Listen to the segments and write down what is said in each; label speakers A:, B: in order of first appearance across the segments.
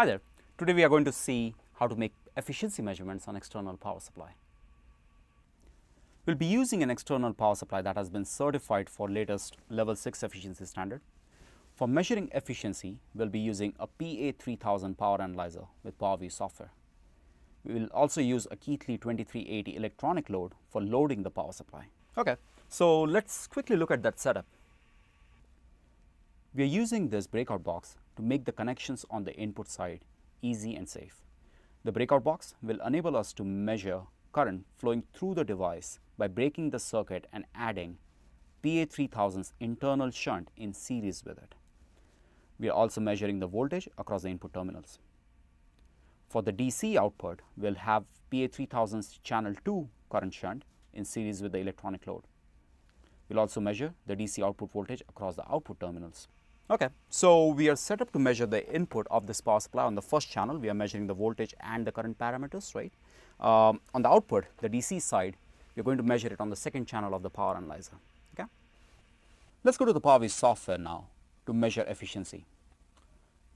A: Hi there. Today we are going to see how to make efficiency measurements on external power supply. We'll be using an external power supply that has been certified for latest level 6 efficiency standard. For measuring efficiency, we'll be using a PA3000 Power Analyzer with PowerView software. We will also use a Keithley 2380 electronic load for loading the power supply. Okay, so let's quickly look at that setup. We are using this breakout box to make the connections on the input side easy and safe. The breakout box will enable us to measure current flowing through the device by breaking the circuit and adding PA3000's internal shunt in series with it. We are also measuring the voltage across the input terminals. For the DC output, we'll have PA3000's channel 2 current shunt in series with the electronic load. We'll also measure the DC output voltage across the output terminals. Okay, so we are set up to measure the input of this power supply. On the first channel, we are measuring the voltage and the current parameters, right? On the output, the DC side, we're going to measure it on the second channel of the power analyzer, okay? Let's go to the PowerView software now to measure efficiency.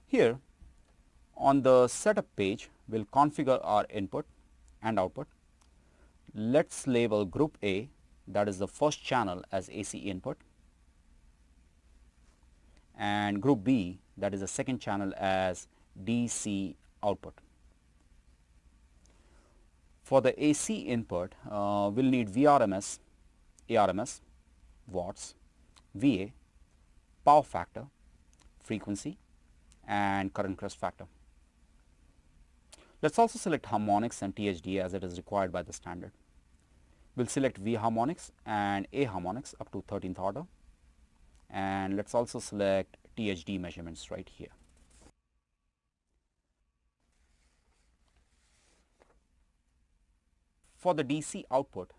A: Here, on the setup page, we'll configure our input and output. Let's label group A, that is the first channel, as AC input, and group B, that is the second channel, as DC output. For the AC input, we'll need VRMS, ARMS, watts, VA, power factor, frequency, and current crest factor. Let's also select harmonics and THD as it is required by the standard. We'll select V harmonics and A harmonics up to 13th order. And let's also select THD measurements right here. For the DC output,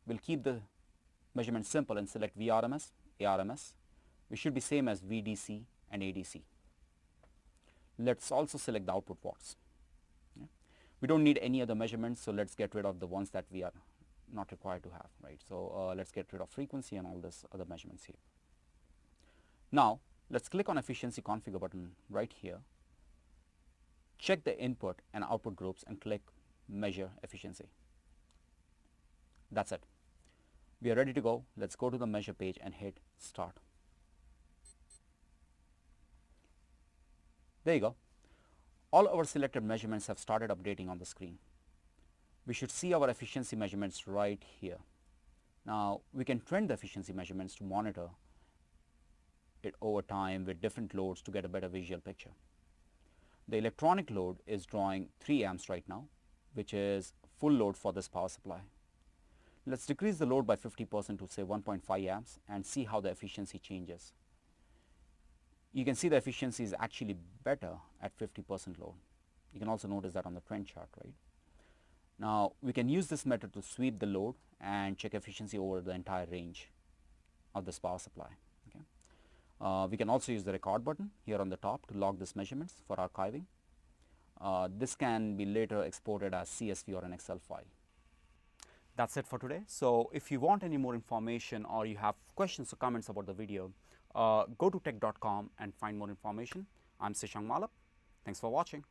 A: we'll keep the measurement simple and select VRMS, ARMS, which should be same as VDC and ADC. Let's also select the output watts. Yeah. We don't need any other measurements, so let's get rid of the ones that we are not required to have, right? So let's get rid of frequency and all this other measurements here. Now, let's click on Efficiency Configure button right here. Check the input and output groups and click Measure Efficiency. That's it. We are ready to go. Let's go to the measure page and hit Start. There you go. All our selected measurements have started updating on the screen. We should see our efficiency measurements right here. Now, we can trend the efficiency measurements to monitor it over time with different loads to get a better visual picture. The electronic load is drawing 3 amps right now, which is full load for this power supply. Let's decrease the load by 50% to say 1.5 amps and see how the efficiency changes. You can see the efficiency is actually better at 50% load. You can also notice that on the trend chart, right? Now, we can use this method to sweep the load and check efficiency over the entire range of this power supply. We can also use the record button here on the top to log these measurements for archiving. This can be later exported as CSV or an Excel file. That's it for today. So if you want any more information or you have questions or comments about the video, go to tech.com and find more information. I'm Sishank Malap. Thanks for watching.